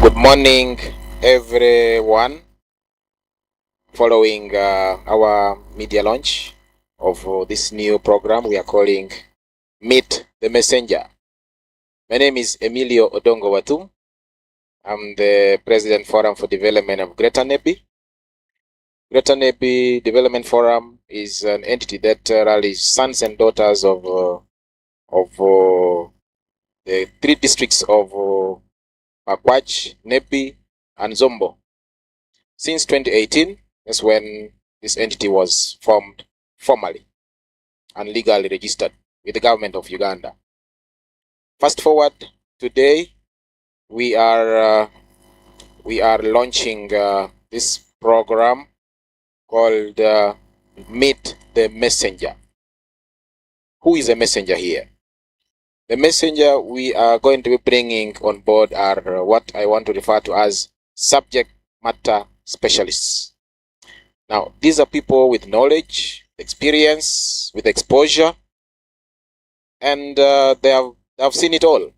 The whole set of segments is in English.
Good morning, everyone. Following our media launch of this new program we are calling Meet the Messenger. My name is Emilio Odongo Watum. I'm the President Forum for Development of Greater Nebbi. Greater Nebbi Development Forum is an entity that rallies sons and daughters of the three districts of Pakwach, Nebbi, and Zombo. Since 2018, that's when this entity was formed formally and legally registered with the government of Uganda. Fast forward, today we are launching this program called Meet the Messenger. Who is a messenger here? The messenger we are going to be bringing on board are what I want to refer to as subject matter specialists. Now, these are people with knowledge, experience, with exposure, and they have seen it all.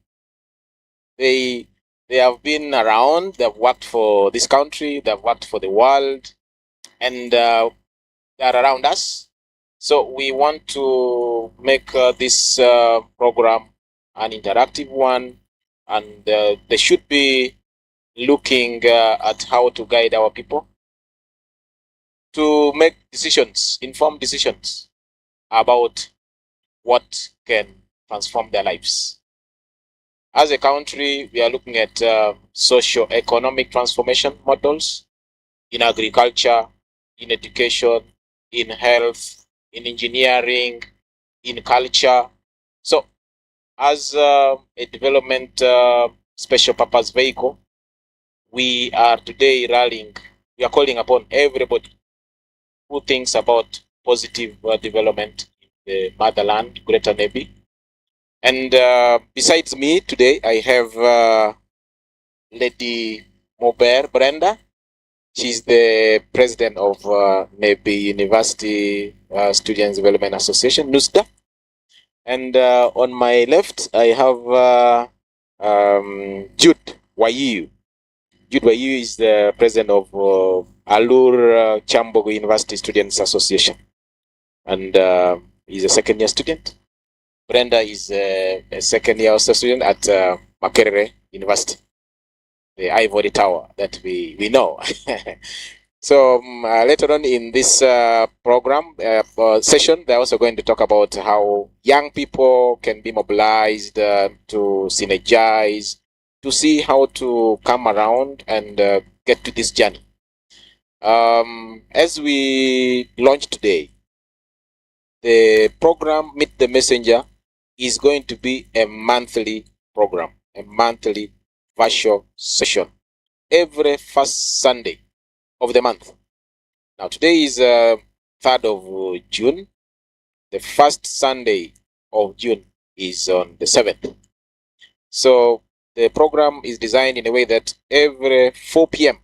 They have been around. They have worked for this country. They have worked for the world, and they are around us. So we want to make this program an interactive one, and they should be looking at how to guide our people to make decisions, informed decisions about what can transform their lives. As a country, we are looking at socio-economic transformation models in agriculture, in education, in health, in engineering, in culture. So, as a development special purpose vehicle, we are today we are calling upon everybody who thinks about positive development in the motherland, Greater Nebbi. And besides me today, I have Lady Mober Brenda. She's the president of Nebbi University Students Development Association, NUSDA. And on my left, I have Jude Wayu. Jude Wayu is the president of Alur Chambogo University Students Association. And he's a second year student. Brenda is a second year also student at Makerere University, the Ivory Tower that we know. So later on in this program session, they're also going to talk about how young people can be mobilized to synergize, to see how to come around and get to this journey. As we launch today, the program Meet the Messenger is going to be a monthly program, a monthly virtual session every first Sunday of the month. Now, today is 3rd of June. The first Sunday of June is on the 7th. So the program is designed in a way that every 4 p.m.,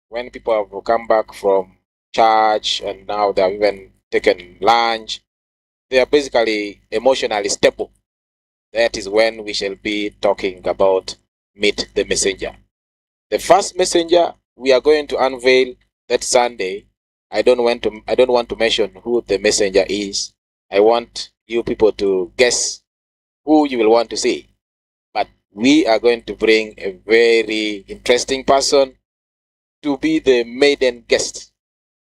when people have come back from church and now they have even taken lunch, they are basically emotionally stable. That is when we shall be talking about Meet the Messenger. The first messenger we are going to unveil that Sunday. I don't want to mention who the messenger is. I want you people to guess who you will want to see. But we are going to bring a very interesting person to be the maiden guest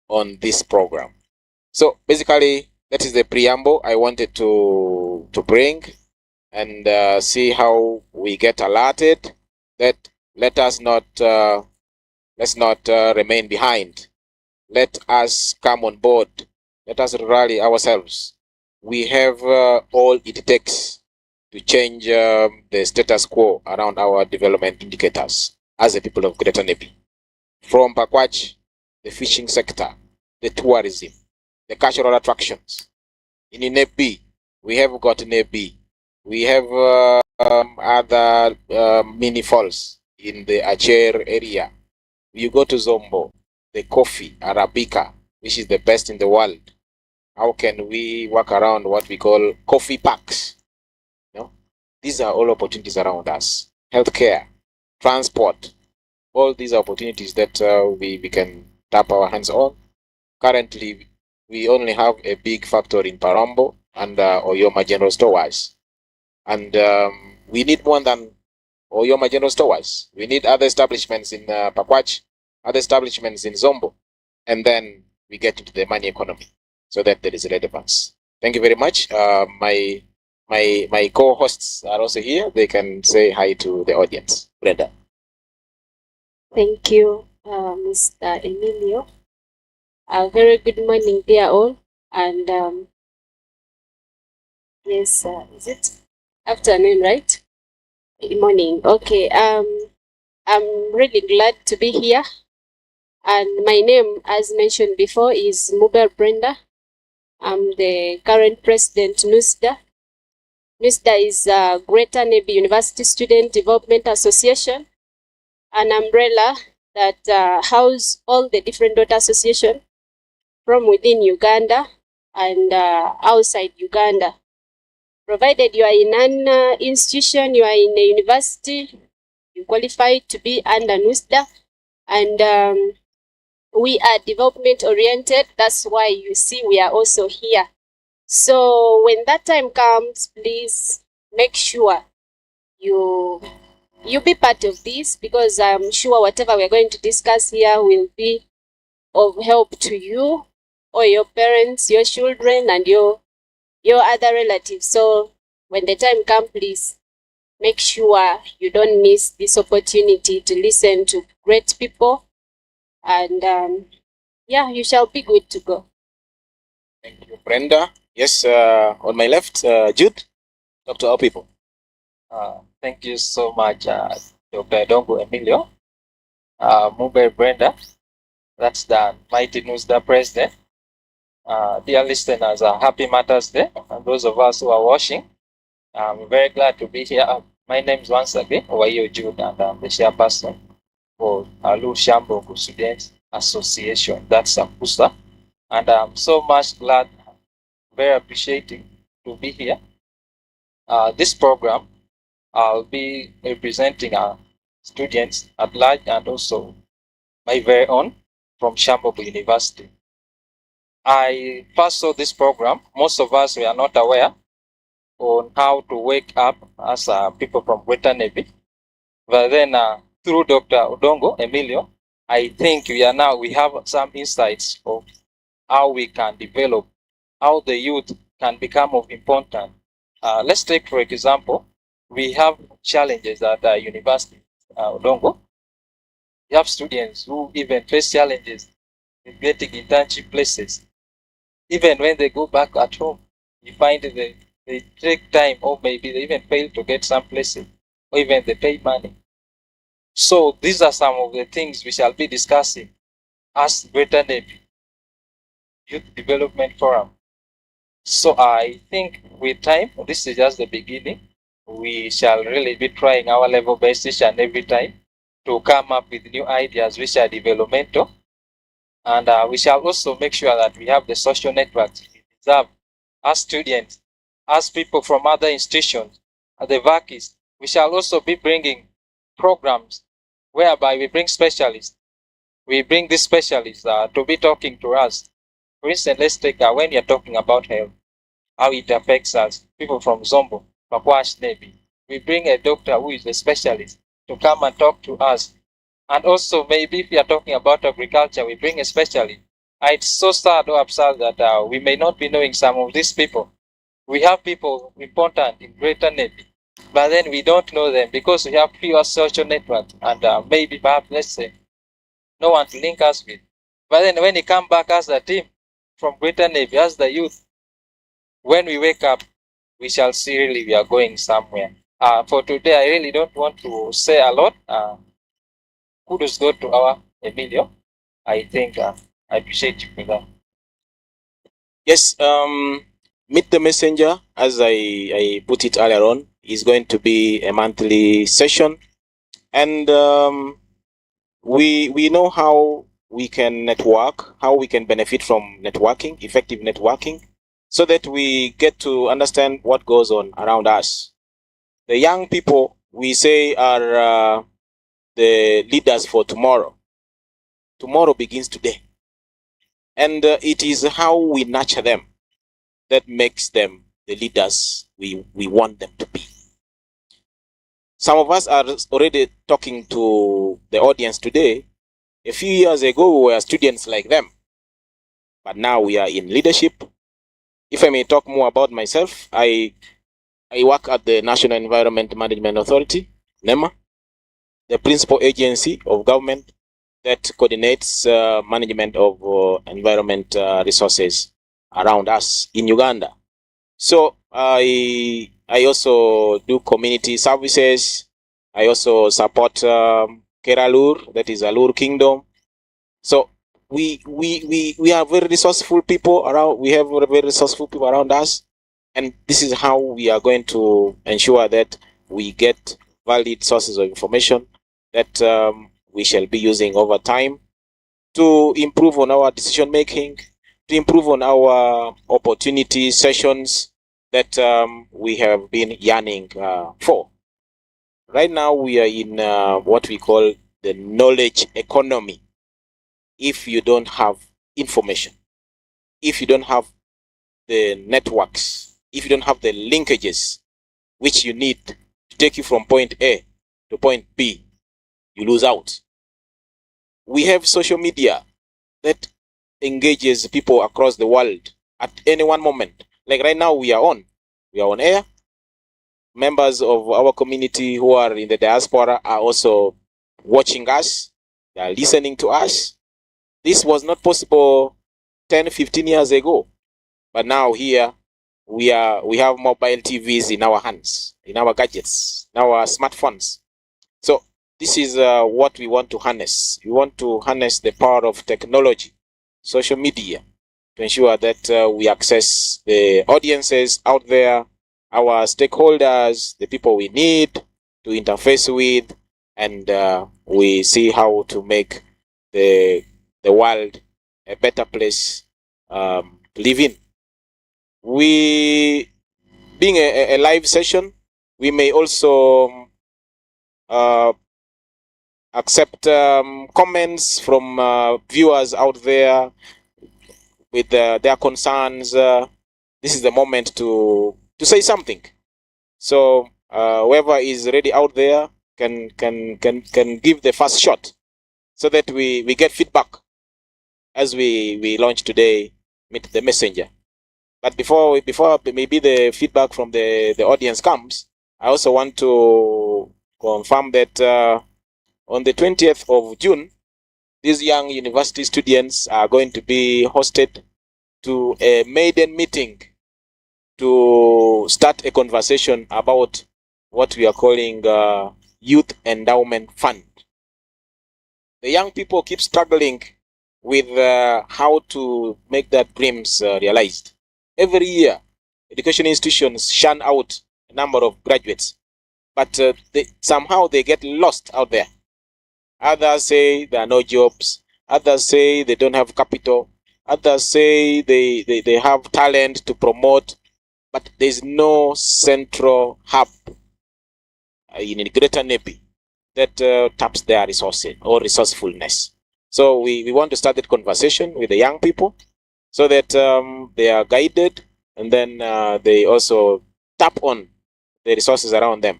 on this program. So basically, that is the preamble I wanted to bring, and see how we get alerted. That let's not remain behind. Let us come on board. Let us rally ourselves. We have all it takes to change the status quo around our development indicators as a people of Greater Nebbi. From Pakwach, the fishing sector, the tourism, the cultural attractions. In Nebbi, we have got Nebbi. We have other mini falls in the Acher area. You go to Zombo, the coffee, Arabica, which is the best in the world. How can we work around what we call coffee parks? You know, these are all opportunities around us. Healthcare, transport, all these opportunities that we can tap our hands on. Currently, we only have a big factory in Parambo and Oyoma General Stores. And we need more than Oyoma General Stores. We need other establishments in Pakwach, other establishments in Zombo. And then we get into the money economy so that there is relevance. Thank you very much. My co-hosts are also here. They can say hi to the audience. Brenda. Thank you, Mr. Emilio. A very good morning, dear all. And yes, is it afternoon, right? Good morning. Okay. I'm really glad to be here. And my name, as mentioned before, is Mubel Brenda. I'm the current president, NUSDA. NUSDA is Greater Nebbi University Student Development Association, an umbrella that house all the different daughter associations from within Uganda and outside Uganda. Provided you are in an institution, you are in a university, you qualify to be under NUSDA, and we are development oriented. That's why you see we are also here. So when that time comes, please make sure you be part of this, because I'm sure whatever we're going to discuss here will be of help to you or your parents, your children, and your other relatives. So when the time comes, please make sure you don't miss this opportunity to listen to great people, and yeah, you shall be good to go. Thank you, Brenda. Yes, on my left, Jude, talk to our people. Thank you so much, Dr. Dongo Emilio. Mube Brenda, that's the Mighty News, the president. Dear listeners, happy Mother's Day. And those of us who are watching, I'm very glad to be here. My name is once again Wayo Jude, and I'm the chairperson for Alu Shambo Students Association. That's Sampusa. And I'm so much glad, very appreciating to be here. This program, I'll be representing our students at large and also my very own from Shambogo University. I first saw this program. Most of us were not aware on how to wake up as people from Greater Nebbi. But then through Dr. Odongo Emilio, I think we have some insights of how we can develop, how the youth can become of importance. Let's take, for example, we have challenges at the university, Odongo. We have students who even face challenges in getting internship places. Even when they go back at home, you find they take time, or maybe they even fail to get some places, or even they pay money. So these are some of the things we shall be discussing as Greater Nebbi Youth Development Forum. So I think with time, this is just the beginning. We shall really be trying our level best each and every time to come up with new ideas which are developmental. And we shall also make sure that we have the social networks we deserve as students, as people from other institutions, the VACIs. We shall also be bringing programs whereby we bring specialists. We bring these specialists to be talking to us. For instance, let's take when you're talking about health, how it affects us, people from Zombo, Papwash, Nebbi. We bring a doctor who is a specialist to come and talk to us. And also, maybe if we are talking about agriculture, we bring a specialist. It's so sad or absurd that we may not be knowing some of these people. We have people important in Greater Nebbi, but then we don't know them because we have fewer social networks and maybe perhaps, let's say, no one to link us with. But then when you come back as a team from Greater Nebbi, as the youth, when we wake up, we shall see really we are going somewhere. For today, I really don't want to say a lot. Kudos go to our Emilio. I think I appreciate you for that. Yes, Meet the Messenger, as I put it earlier on, is going to be a monthly session. And we know how we can network, how we can benefit from networking, effective networking, so that we get to understand what goes on around us. The young people, we say, are the leaders for tomorrow. Tomorrow begins today. And it is how we nurture them that makes them the leaders we want them to be. Some of us are already talking to the audience today. A few years ago, we were students like them, but now we are in leadership. If I may talk more about myself, I work at the National Environment Management Authority, NEMA, the principal agency of government that coordinates management of environment resources around us in Uganda. So I also do community services. I also support Keralur, that is Alur Kingdom. So we are very resourceful people around. We have very resourceful people around us, and this is how we are going to ensure that we get valid sources of information that we shall be using over time to improve on our decision making, to improve on our opportunity sessions that we have been yearning for. Right now, we are in what we call the knowledge economy. If you don't have information, if you don't have the networks, if you don't have the linkages which you need to take you from point A to point B, you lose out. We have social media that engages people across the world at any one moment. Like right now, we are on air. Members of our community who are in the diaspora are also watching us. They are listening to us. This was not possible 10, 15 years ago. But now here we have mobile TVs in our hands, in our gadgets, in our smartphones. So this is what we want to harness. We want to harness the power of technology, social media, to ensure that we access the audiences out there, our stakeholders, the people we need to interface with, and we see how to make the world a better place to live in. We, being a live session, we may also accept comments from viewers out there with their concerns. This is the moment to say something. So whoever is ready out there can give the first shot, so that we get feedback as we launch today. Meet the messenger. But before maybe the feedback from the audience comes, I also want to confirm that on the 20th of June, these young university students are going to be hosted to a maiden meeting to start a conversation about what we are calling Youth Endowment Fund. The young people keep struggling with how to make their dreams realized. Every year, education institutions shun out a number of graduates, but somehow they get lost out there. Others say there are no jobs. Others say they don't have capital. Others say they have talent to promote, but there's no central hub in Greater Nebbi that taps their resources or resourcefulness. So we want to start that conversation with the young people so that they are guided, and then they also tap on the resources around them.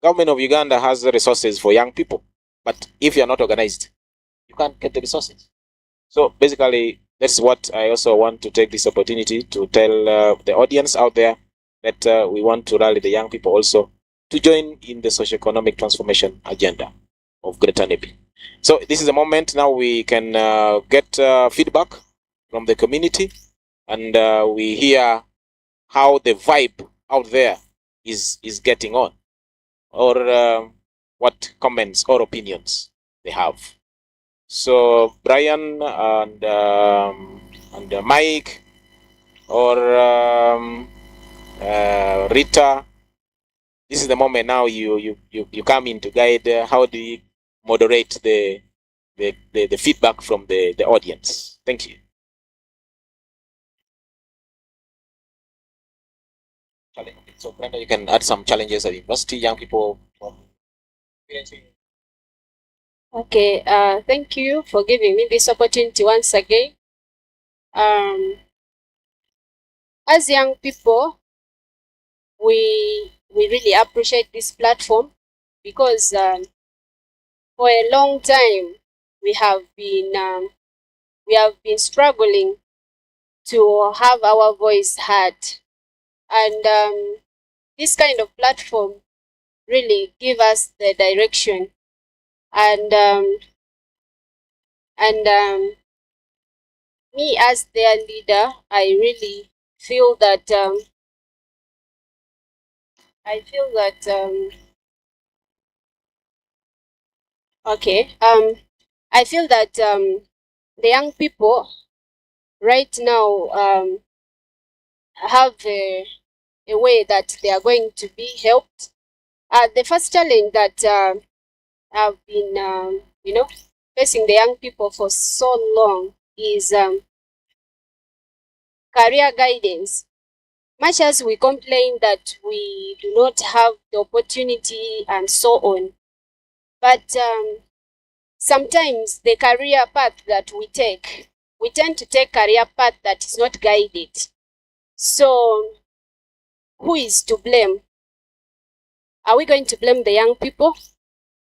Government of Uganda has the resources for young people, but if you're not organized, you can't get the resources. So basically, that's what I also want to take this opportunity to tell the audience out there, that we want to rally the young people also to join in the socio-economic transformation agenda of Greater Nebbi. So this is a moment now we can get feedback from the community, and we hear how the vibe out there is getting on, or what comments or opinions they have. So Brian and Mike, or Rita, this is the moment now you come in to guide. How do you moderate the feedback from the audience? Thank you. So Brenda, you can add some challenges at university, young people from experiencing Okay, thank you for giving me this opportunity once again. As young people, we really appreciate this platform because for a long time we have been struggling to have our voice heard, and this kind of platform really give us the direction, and and me as their leader, I really feel that I feel that okay I feel that the young people right now have a way that they are going to be helped. The first challenge that have been facing the young people for so long is career guidance. Much as we complain that we do not have the opportunity and so on, but sometimes the career path that we tend to take career path that is not guided. So who is to blame? Are we going to blame the young people?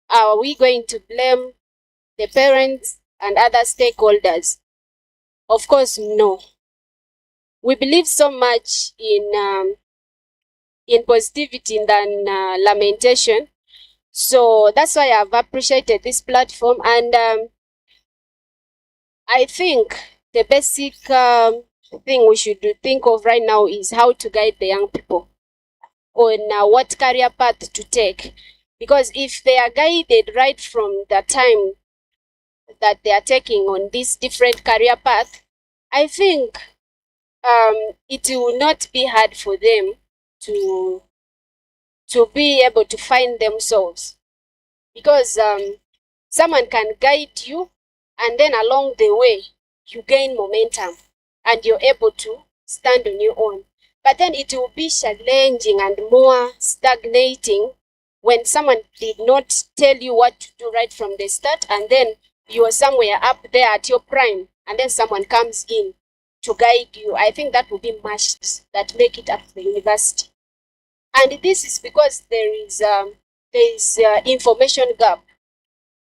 Are we going to blame the parents and other stakeholders? Of course, no. We believe so much in positivity than lamentation. So that's why I've appreciated this platform, and I think the basic thing we should think of right now is how to guide the young people on what career path to take. Because if they are guided right from the time that they are taking on this different career path, I think it will not be hard for them to be able to find themselves, because someone can guide you, and then along the way you gain momentum and you're able to stand on your own. But then it will be challenging and more stagnating when someone did not tell you what to do right from the start, and then you are somewhere up there at your prime, and then someone comes in to guide you. I think that will be much that make it up to the university. And this is because there is information gap.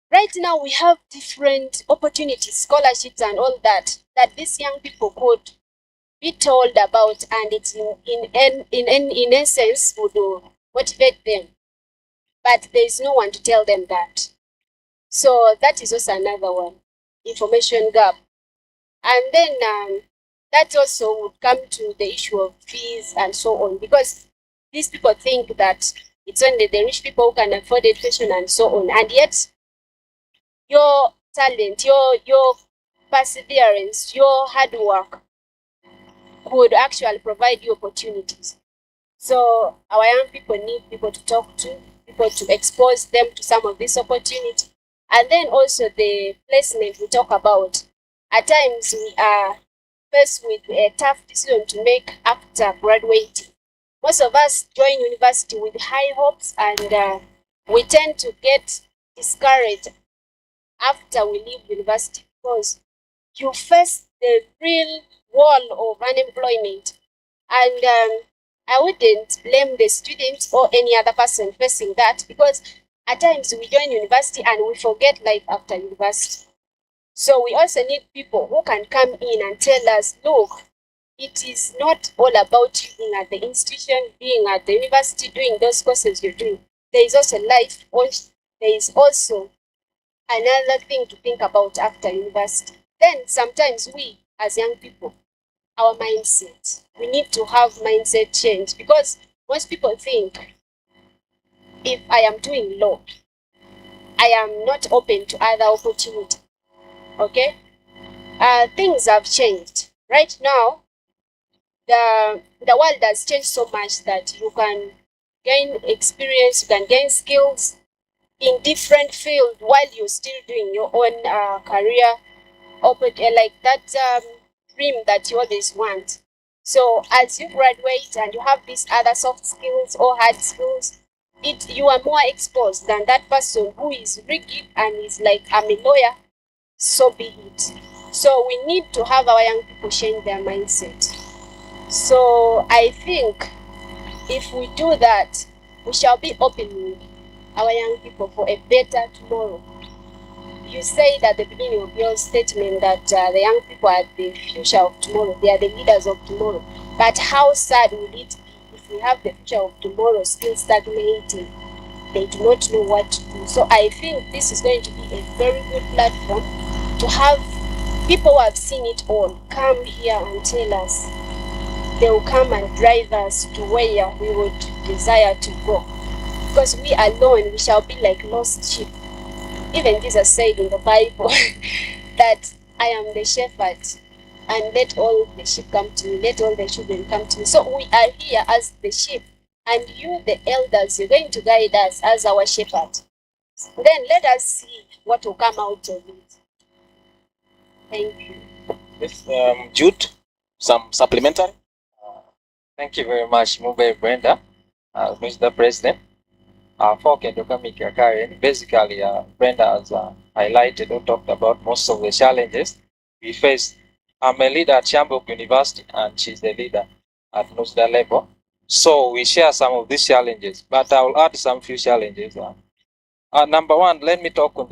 Right now we have different opportunities, scholarships and all that these young people could be told about, and it in essence would motivate them, but there is no one to tell them that. So that is also another one, information gap. And then that also would come to the issue of fees and so on, because these people think that it's only the rich people who can afford education and so on, and yet your talent, your perseverance, your hard work could actually provide you opportunities. So our young people need people to talk to, people to expose them to some of this opportunity. And then also the placement we talk about. At times we are faced with a tough decision to make after graduating. Most of us join university with high hopes, and we tend to get discouraged after we leave university, because you face the real wall of unemployment. And I wouldn't blame the students or any other person facing that, because at times we join university and we forget life after university. So we also need people who can come in and tell us, look, it is not all about you being at the institution, being at the university, doing those courses you're doing. There is also life, there is also another thing to think about after university. Then sometimes we, as young people, our mindset, we need to have mindset change, because most people think, if I am doing law, I am not open to other opportunities. Okay, things have changed. Right now, the world has changed so much that you can gain experience, you can gain skills in different fields while you're still doing your own career, like that dream that you always want. So as you graduate and you have these other soft skills or hard skills, you are more exposed than that person who is rigid and is like, I'm a lawyer, so be it. So we need to have our young people change their mindset. So I think if we do that, we shall be opening our young people for a better tomorrow. You said at the beginning of your statement that the young people are the future of tomorrow, they are the leaders of tomorrow. But how sad will it be if we have the future of tomorrow still stagnating? They do not know what to do. So I think this is going to be a very good platform to have people who have seen it all come here and tell us. They will come and drive us to where we would desire to go. Because we alone, we shall be like lost sheep. Even Jesus said in the Bible that I am the shepherd, and let all the sheep come to me, let all the children come to me. So we are here as the sheep, and you, the elders, you're going to guide us as our shepherd. Then let us see what will come out of it. Thank you. Yes, Jude, some supplementary? Thank you very much, Mube Brenda, Mr. President. For Kendokamika Karen, basically, Brenda has highlighted or talked about most of the challenges we face. I'm a leader at Chambok University, and she's the leader at NUSDA level. So we share some of these challenges, but I will add some few challenges. Number one, let me talk on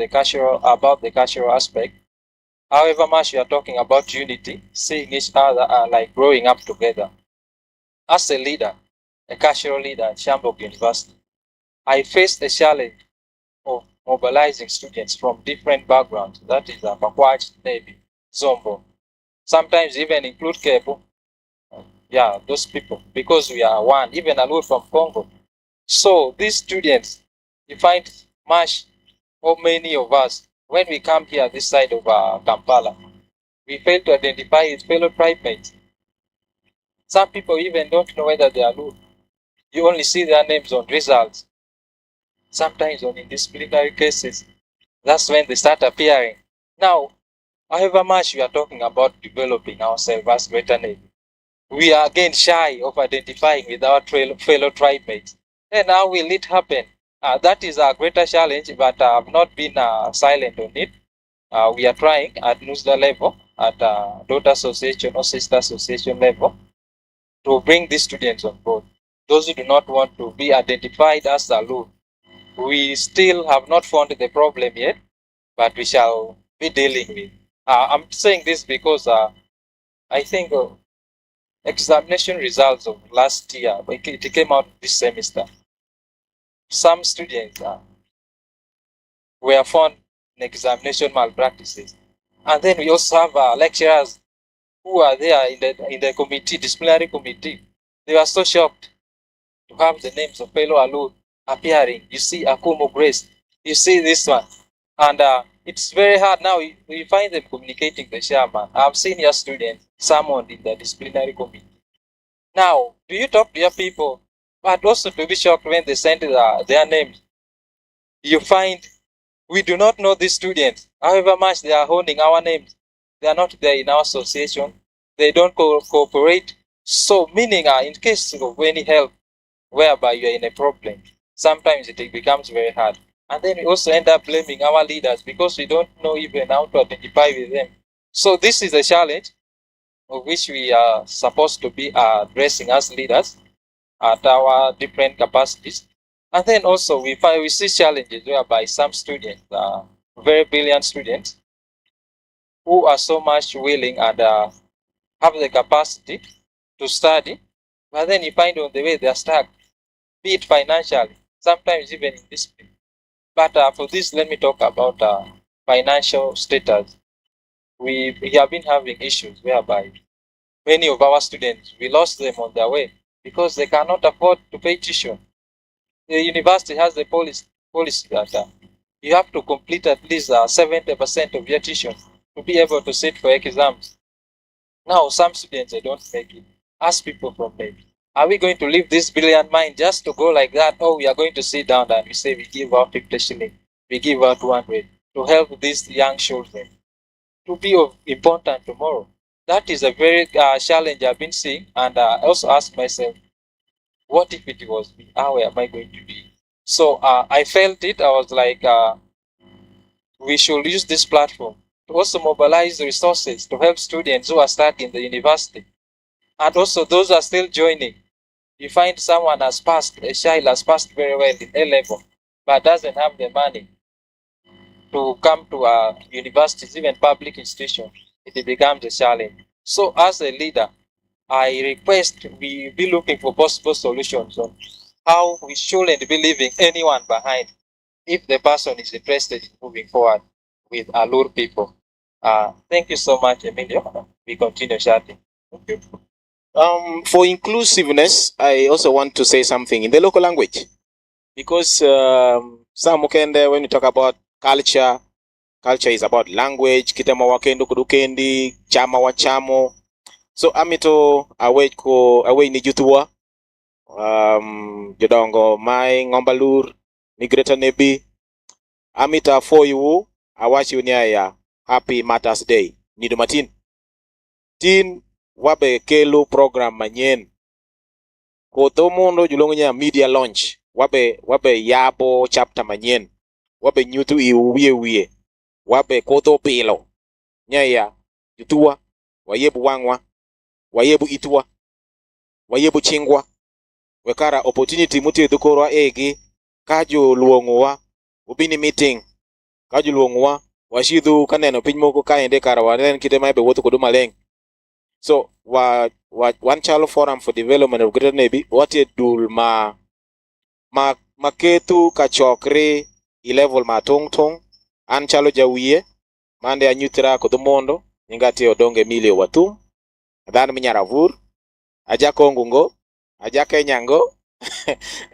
about the cultural aspect. However much we are talking about unity, seeing each other like growing up together. As a leader, a cultural leader at Chambok University, I faced the challenge of mobilizing students from different backgrounds, that is Pakwach, Nebbi, Zombo, sometimes even include Kebu. Yeah, those people, because we are one, even alone from Congo. So these students, you find much or many of us, when we come here this side of Kampala, we fail to identify with fellow tribemates. Some people even don't know whether they are Luo. You only see their names on results, sometimes on in disciplinary cases. That's when they start appearing. Now, however much we are talking about developing ourselves as greater Nebbi, we are again shy of identifying with our fellow tribemates. And how will it happen? That is our greater challenge, but I've not been silent on it. We are trying at NUSDA level, at daughter association or sister association level, to bring these students on board. Those who do not want to be identified as alone, we still have not found the problem yet, but we shall be dealing with. I'm saying this because I think examination results of last year, it came out this semester. Some students were found in examination malpractices. And then we also have lecturers who are there in the committee, disciplinary committee. They were so shocked to have the names of fellow Alu appearing. You see Akumo Grace, you see this one. And it's very hard now. We find them communicating the chairman. I've seen your students summoned in the disciplinary committee. Now, do you talk to your people? But also to be shocked when they send their names. You find we do not know these students. However much they are holding our names, they are not there in our association. They don't cooperate. So, meaning in case of any help whereby you are in a problem, sometimes it becomes very hard. And then we also end up blaming our leaders because we don't know even how to identify with them. So, this is a challenge of which we are supposed to be addressing as leaders at our different capacities. And then also we see challenges whereby some students, very brilliant students, who are so much willing and have the capacity to study, but then you find on the way they are stuck, be it financially, sometimes even in discipline. But for this, let me talk about financial status. We have been having issues whereby many of our students, we lost them on their way because they cannot afford to pay tuition. The university has the policy that you have to complete at least 70% of your tuition to be able to sit for exams. Now, some students, they don't make it. Ask people from them, are we going to leave this brilliant mind just to go like that? Or we are going to sit down and we say we give out 50 shillings, we give out 200 to help these young children to be of important tomorrow. That is a very challenge I've been seeing, and I also ask myself, what if it was me? How am I going to be? So I felt it. I was like, we should use this platform to also mobilize resources to help students who are studying the university, and also those who are still joining. You find someone has passed, a child has passed very well in A level, but doesn't have the money to come to universities, even public institutions. It becomes a challenge. So, as a leader, I request we be looking for possible solutions on how we shouldn't be leaving anyone behind if the person is interested in moving forward with Alur people. Thank you so much, Emilio. We continue chatting. Thank you. For inclusiveness, I also want to say something in the local language because some ukende, when you talk about culture, culture is about language. Kitema wakendo kudukendi, chama wa chamo. So amito away ni jutua. Jodongo mai ngombalur ni Greater Nebbi. Amita for you. Awashi unyaya. Happy Mother's Day. Nido matin. Tin wabe kelo program manyen. Koto mundo julongonya media launch. Wabe yabo chapter manyen. Wabe nyutu iuwie. Wabe koto pilo. Nyaya. Jutua. Wayebu wangwa. Wayebu itua. Wayebu chingwa. Wekara opportunity muti dukoro egi. Kajo luongowa. Ubini meeting. Kajo luongowa. Washidhu kaneno pinmoko kaende kara wanen kitema ebe wotu kuduma leng. So one child forum for development of Greater Nebbi wate dul ma ketu kachokre i level ma tong an chalo jawiye mande anyutra kodumondo ingati odonge Emilio Watum adan minyaravur aja kongungo aja kenyango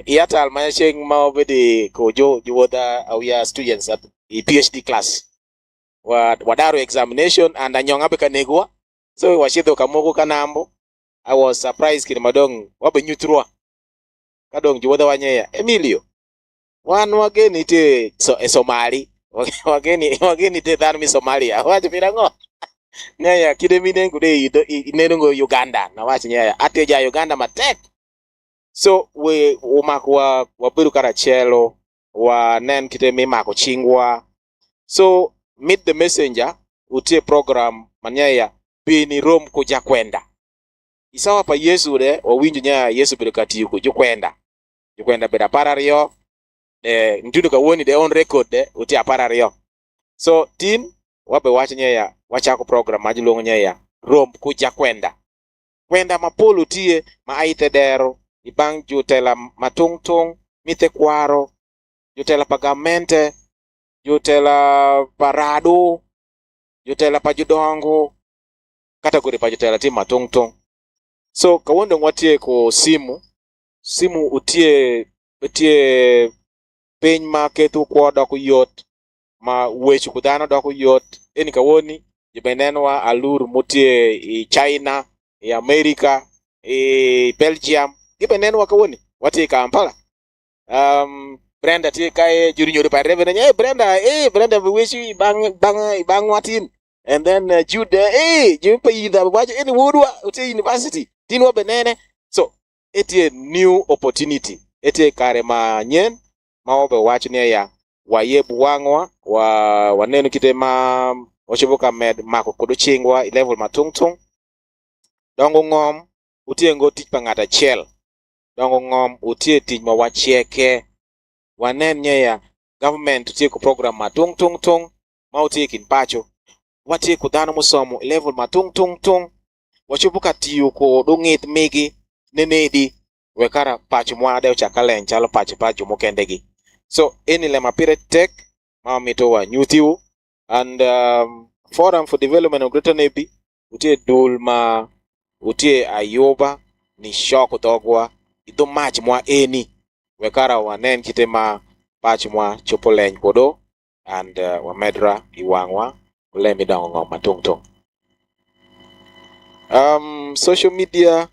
iata almaya cheng ma obedi kojo juoda awia students at PhD class wadaru examination and anyonga beka negwa. So washido kamogo kanambo. I was surprised kini madong wabe nyutrua. Kadong juwada wanyeya. Emilio. Wageni te Somali. Wageni te dharmi Somalia. Wachi mirango. Nyaya kidemine kude inenungo Uganda. Na wachi nyaya. Ateja Uganda matek. So we umakwa wabiru karachelo. Nen kitemi mako chingwa. So meet the messenger. Utie program manyaya. Bini Rome kuja kwenda. Isawa pa Yesu de wawinju nya Yesu bilokati yuko jukwenda beda parario ndudu ka woni de on record de uti aparario. So tin wabe wacha nya wachako program majilongo nya Rome kuja kwenda mapolo tie maaite dero ibang jutela matungtung mite kwaro jutela pagamente jutela parado jutela pajudongo kategori pajutela tim matungtung. So kawondo watie ko simu utie piny ma ketu kwa doko yot ma wechu kudano doko yot eni kawoni jibenenwa alur mutie i China i America i Belgium gibenenwa kawoni watie Kampala. Brenda tie kae juri nyori pa reve na Brenda wechu bang watin and then Jude jumpa ida waje eni wodwa utie university tinwa benene. So etie new opportunity etie kare manyen ma obe wach ne ya wayebu wangwa waneno kite ma oshibuka med mako kodo chingwa level matungtung dongo ngom utie ngo tich pa ngata chiel dongo ngom utie tich ma wachieke wanen nyeya government utie ko program matungtung ma utie kin pacho watie ko dhano musomo level matungtung washibuka tiyo ko dongit migi nenedi wekara pacho mwa de chakalen chalo pacho mokendegi. So any lema pire tech mito wa nyuthiu and forum for development of Greater Nebbi utie dulma utie ayoba ni shoko dogwa ito match mwa eni wekara wanen kitema patch mwa chopoleny kodo and wamedra iwangwa ulemi dongo matungtung. Social media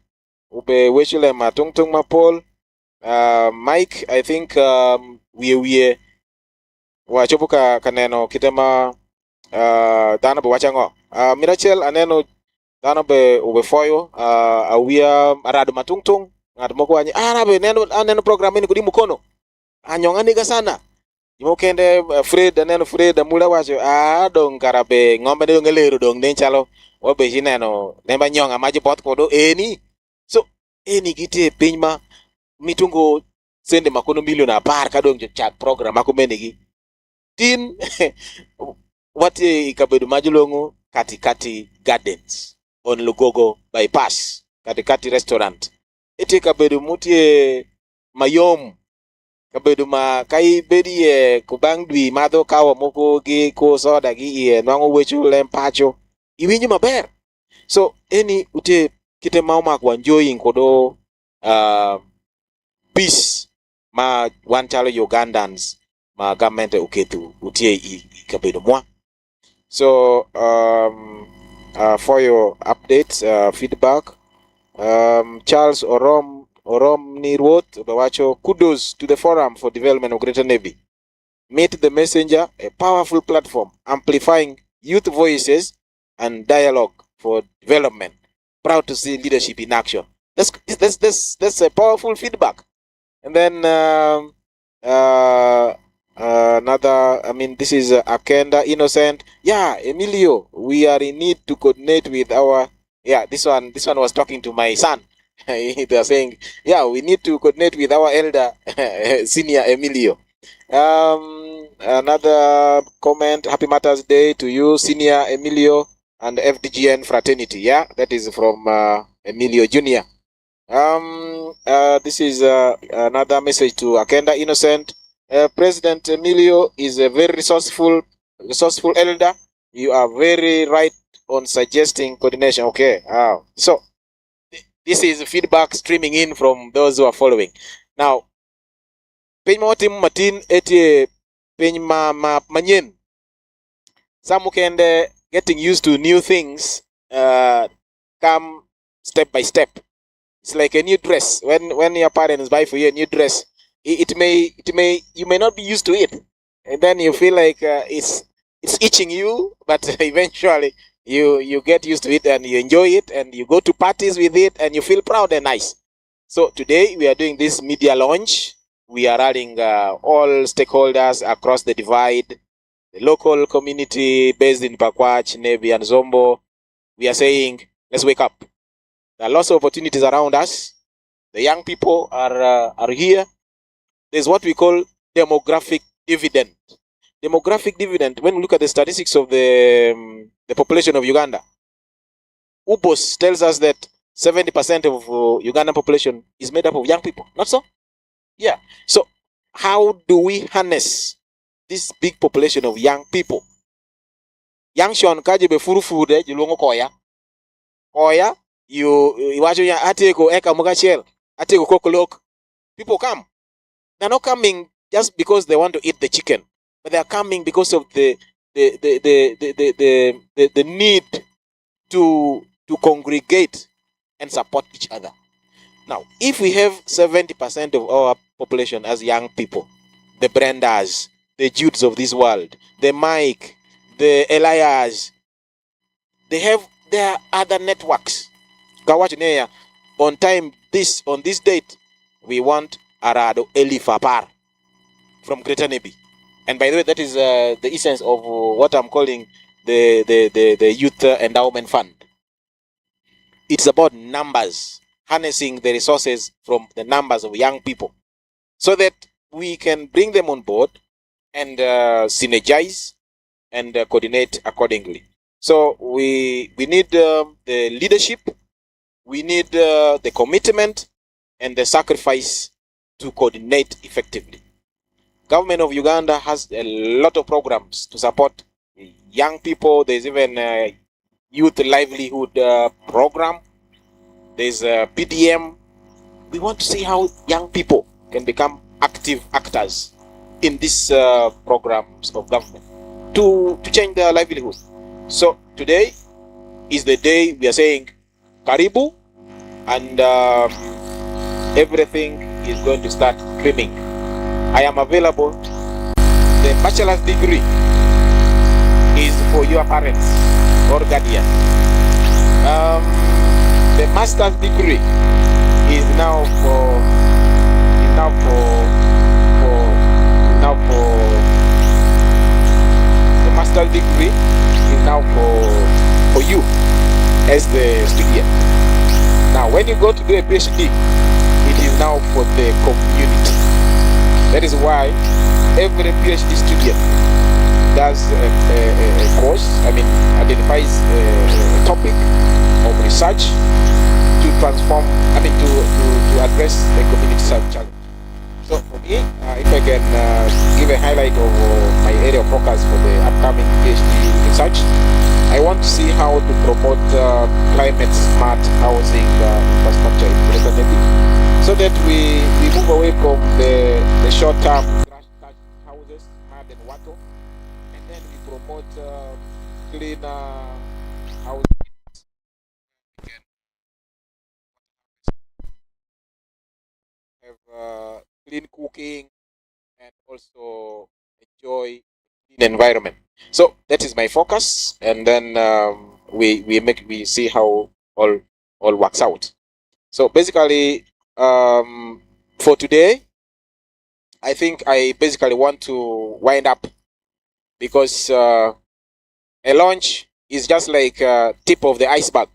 ube wechule matungtung mapol. Mike, I think we wachopuka kaneno kitema dano be wachango. Mirachel aneno dano be ube foyo awia arado matungtung ngat moko anyi be aneno program ni kudi mukono. anyong aniga sana. Imo kende Fred aneno Fred amula wacho dong karabe ng'ombe dong elero dong ne chalo wabe jineno nemba nyonga maji pot kodo eni. So eni gite piny ma mitungo sende makono milion 10 ka dong chak program ako menigi. Tin wati ikabedo majulongo katikati gardens on Lugogo bypass katikati restaurant. Iti kabedo mutie mayom kabedo ma kai bedie kubang dwi madho kawa moko gi ko soda gi iye nwango wecho lempacho iwinjo maber. So eni ute kite maumak wanjoyin kodo peace ma wan chalo Ugandans ma government oketu utie kabedo mwa. So for your updates, feedback, Charles Orom Nirwot Bawacho, kudos to the Forum for Development of Greater Nebbi. Meet the Messenger, a powerful platform amplifying youth voices and dialogue for development. Proud to see leadership in action. That's a powerful feedback. And then another, I mean, this is Akenda Innocent. Yeah, Emilio, we are in need to coordinate with our. Yeah, this one was talking to my son. They are saying, yeah, we need to coordinate with our elder, senior Emilio. Another comment, Happy Mother's Day to you, senior Emilio and FDGN fraternity. Yeah, that is from Emilio Jr. This is another message to Akenda Innocent. President Emilio is a very resourceful elder. You are very right on suggesting coordination. Okay. So this is feedback streaming in from those who are following. Now, piny mawatim matin eti piny manyen. Some can getting used to new things come step by step. It's like a new dress. When your parents buy for you a new dress, it may you may not be used to it, and then you feel like it's itching you, but eventually you get used to it and you enjoy it and you go to parties with it and you feel proud and nice. So today we are doing this media launch. We are rallying all stakeholders across the divide, the local community based in Pakwach, Nebbi and Zombo. We are saying, let's wake up. There are lots of opportunities around us. The young people are here. There's what we call demographic dividend. Demographic dividend, when we look at the statistics of the population of Uganda, UBOS tells us that 70% of Ugandan population is made up of young people. Not so? Yeah. So how do we harness this big population of young people? Young Sean kaji be furufude jilongo koya. Koya, you watch your ateko eka mugachel, ateko kokolok. People come. They're not coming just because they want to eat the chicken, but they are coming because of the need to congregate and support each other. Now, if we have 70% of our population as young people, the Brendas, the Judes of this world, the Mike, the Elias, they have their other networks. On time, on this date, we want Arado Elifapar from Greater Nebbi. And by the way, that is the essence of what I'm calling the Youth Endowment Fund. It's about numbers, harnessing the resources from the numbers of young people so that we can bring them on board and synergize and coordinate accordingly. So we need the leadership, we need the commitment and the sacrifice to coordinate effectively. Government of Uganda has a lot of programs to support young people. There's even a youth livelihood program. There's a PDM. We want to see how young people can become active actors in these programs of government to change their livelihood. So today is the day we are saying Karibu, and everything is going to start screaming. I am available. The bachelor's degree is for your parents or guardian. The master's degree is now for as the student. Now, when you go to do a PhD, it is now for the community. That is why every PhD student does a course, identifies a topic of research to transform, to address the community challenge. So for me, if I can give a highlight of my area of focus for the upcoming PhD research, I want to see how to promote climate smart housing infrastructure in Greater Nebbi, so that we move away from the short-term houses, mud and water, and then we promote cleaner housing. Have clean cooking and also enjoy the environment. So that is my focus, and then we see how all works out. So basically, for today, I think I basically want to wind up, because a launch is just like tip of the iceberg.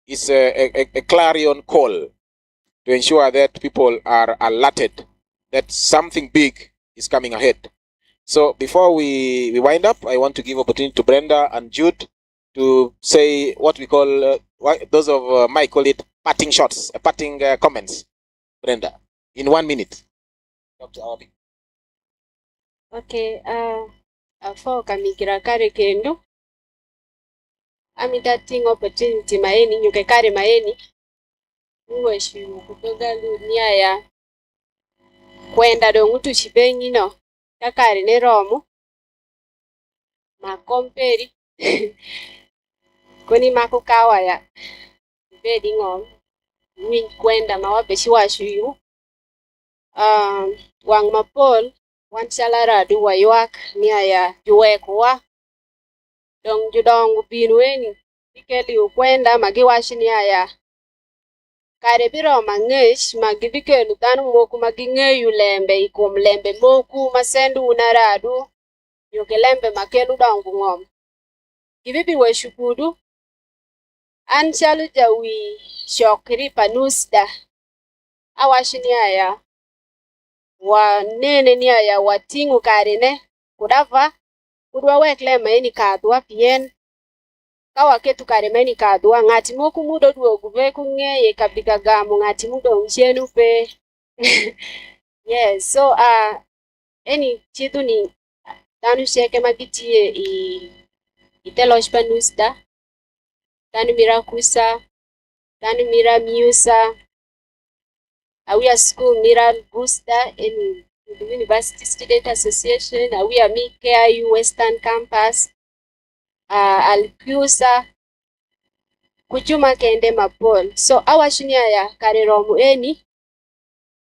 It's a clarion call to ensure that people are alerted that something big is coming ahead. So before we wind up, I want to give opportunity to Brenda and Jude to say what we call, those of might call it parting shots, parting comments. Brenda, in 1 minute. Dr. Awabi. Okay, afo kamikira kare kendo. Amitating opportunity maeni nyuke kare maeni. Uweshu kutoga dunia ya kwenda dongutu chipenyi no. Kakari ne romu. Makomperi. Kuni makukawa ya. Bedi ngom. Win kwenda mawabeshi washu wang mapol. Wan chalara duwa yuak niya ya juwekuwa. Dong judong binweni. Ikeli ukwenda magiwashi niya ya. Kare biro mangesh magibikelu tanu moku magingeyu lembe ikum lembe moku masendu unaradu yoke lembe makelu dongu ngom. Gibibi weshukudu anchalu jawi shokri panusda awashi niya ya wa nene niya ya watingu karine kudava kudwa wekle maini kadwa pien kawa ketu kare maini kadwa ngati moku mudo duogu veku ngeye kabika gamu ngati mudo mchenu pe. Yes, so any chitu ni tanu sheke magitie itelosh panusda tanu mira kusa tanu mira miusa awia school mira gusta in the University Student Association awia mi KIU Western Campus alkusa kuchuma kende mapol. So awashinia ya kariromu eni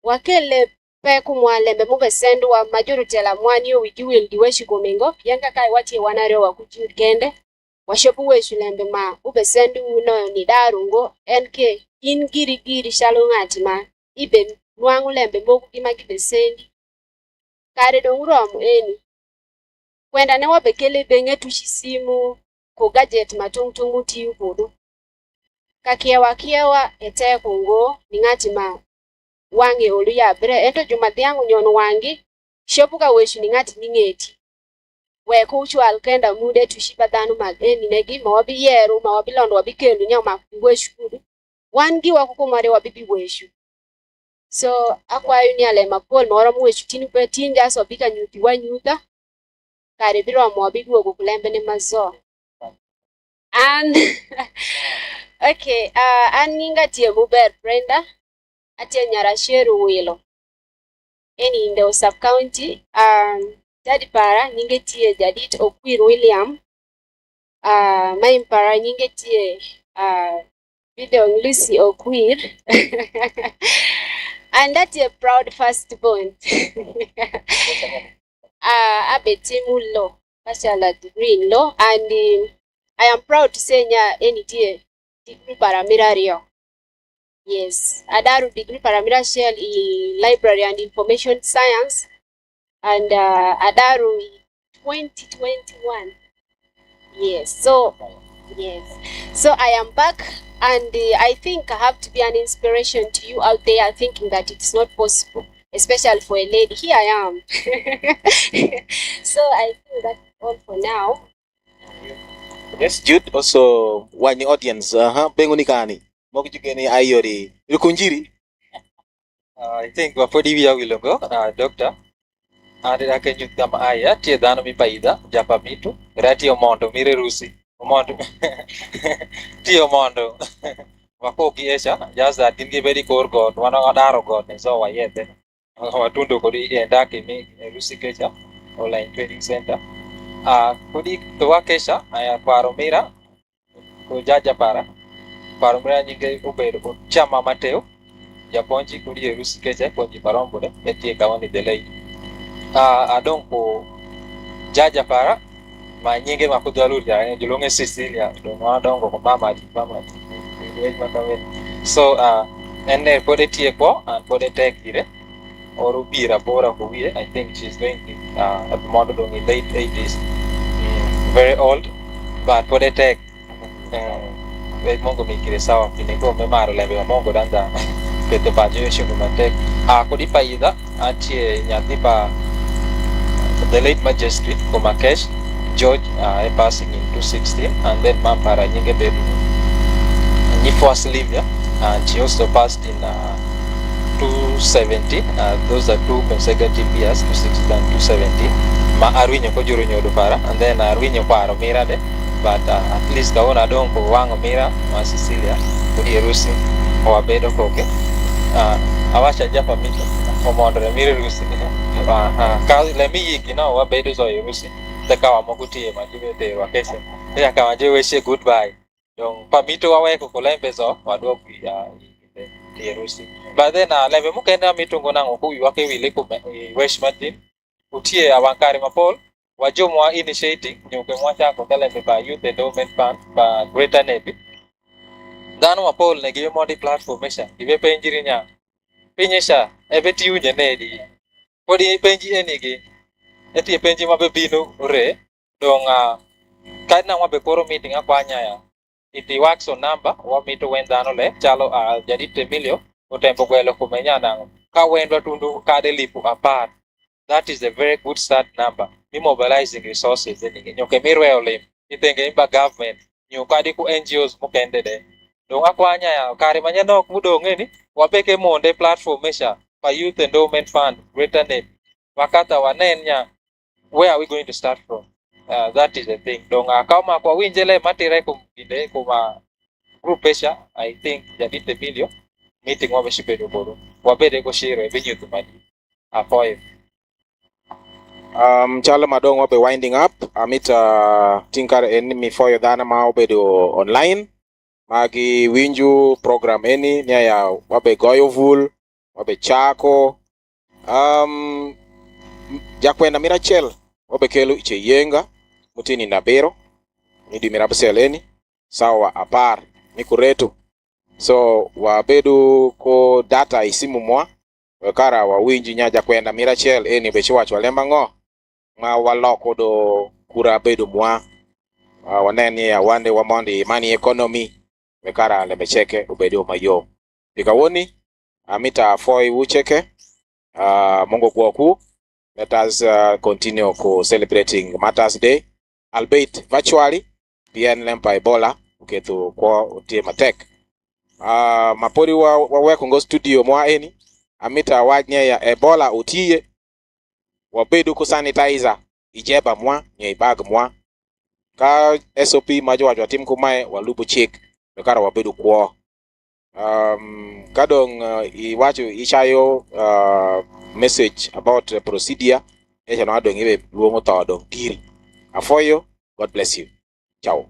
wakele peku mwalembe mube sendu wa majority la mwanyo wiki wildi weshi kumingo yanga kai wati wanaryo wa kuchuri kende washopu weshi lembe ma ube sendu uno ni darungo NK in giri shalo ngati ma ibe nuangu lembe moku kima kibe sendi kare donguromu eni kwenda ne wabekele benge tushisimu ko gadget matungtungu tiyu kudu kakiewa ete kungo ningati ma wange olu ya bre ento jumadhiangu nyono wangi shopuka weshu ningati ningeti we kuchu alkenda mude tushiba dhanu mageni negi mawabi yeru mawabi londo wabikelu nyama weshu kudu wangi wakukumare wabibi weshu. So akwayo ni ale mapol mawara mweshu tinu pe tinja so bika nyuti wa nyuta kare biro mawabi wogu kulembe ni mazo. And okay, aninga tie muber Brenda atie nyarasheru wilo eni inde sub county jadi para ninge tie jadit Okwir William main para ninge tie video Lucy Okwir and that's a proud firstborn. Abetimu law bachelor degree in law, and I am proud to say nya eni tie degree paramirario. Yes, adaru degree paramira shell in library and information science, and adaru 2021. Yes, so Yes. So I am back, and I think I have to be an inspiration to you out there thinking that it's not possible, especially for a lady. Here I am. So I think that's all for now. Yes, Jude. Also, one audience. Benguni kani. Mogi jugeni ayori. Ilukunjiri. I think before the video will go, doctor. Ande ake nyut kama aya tie dhano mipaidha japa mitu rati omondo mire rusi omondo tie omondo wakoki esha just that dingi very core god wana adaro god ne so wayete watundo kodi endake mi rusi kecha online training center kodi to wakesha aya paro mira ko jaja paro mira nyinge ubedo ko chama mateo japonji kodi rusi kecha konji parombode etie kawani delay adong ko jaja para ma nyinge ma kudwalu ja jolonge Sicilia do ma dongo ko mama so enne pode tie ko and pode tek dire oru bira bora ko wie I think she's going to at the model in late 80s, very old but pode tek we mongo mi kire sawa pine ko me maro lembe mongo danda peto pa je shu ma tek ko di pa ida atie nyati pa the late magistrate Komakesh George passing in 216, and then Mampara Nyinge Bedu Nifwas Livia, and she also passed in 217. Those are two consecutive years, 216 and 217. Ma Arwinyo Kojurunyo Dupara, and then Arwinyo Paro Mira de, but at least Kaona Donko Wango Mira, Ma Cecilia, Kudi Rusi, or Bedo Koke. Awasha Japa Mito, Commander Mira Rusi. Let me know what Bedu or Rusi. Kawa mokuti majibete wakese ya kama je weshe goodbye donc pamito wawe ko kolembe zo wadwa ku ya Yerusi but then lebe mukenda mitungo nango ku wake wile ku wesh martin utie awankari mapol wajomwa initiating nyuke mwacha ko kalembe ba youth endowment fund ba greater Nebbi dano mapol ne give modi platform mesha give penjirinya pinyesha ebeti unye nedi podi penji enigi eti penji mabe bino re dong kaina wabe koro meeting akwanya ya iti wax on number wa mito wendano le chalo jadi temilio utempo gwelo kumenya na ka wendo tundu kade lipu apart. That is a very good start number. Me mobilizing resources ni nyoke mirwe olim itenge imba government nyukadi ku NGOs mukende de dong akwanya ya kare manya nok mudo ngeni wabeke monde platform mesha pa youth endowment fund greater Nebbi wakata wanenya. Where are we going to start from? That is the thing. Dong kama kwa winjele matire kumginde kuma group pesha I think jadi temilio meeting wabe shipedo bodo wabede ko shiro ebenyu tumadi apoy Chala madong wabe winding up. Amita tinkar enemy for dana ma obedo online. Magi winju program eni nya ya wabe goyovul, wabe chako. Jakwenda Mirachel wabe kelu iche yenga mutini nabero nidi mirabuseleni sawa apar nikuretu so wabedu ko data isimu mwa wekara wa winji nyaja kwenda Mirachel eni bechiwacho walemba ngo ma waloko do kura bedu mwa waneni ya wande wamondi money economy wekara lebecheke ubedu mayo pikawoni amita foi ucheke mongo kuoku. Let us continue celebrating Mother's Day, albeit virtually. PN lempa Ebola, uketu kwa utie matek. Mapori wa kongo studio mwa eni. Amita wajnya ya Ebola utie. Wabedu ku sanitizer. Ijeba mwa, nye bag mwa. Ka SOP majo wajwa tim kumae walubu chik. Mekara wabedu kwa. Kadong iwacho ishayo message about the procedure echano adong ibe luongo to dong tiri afoyo. God bless you. Ciao.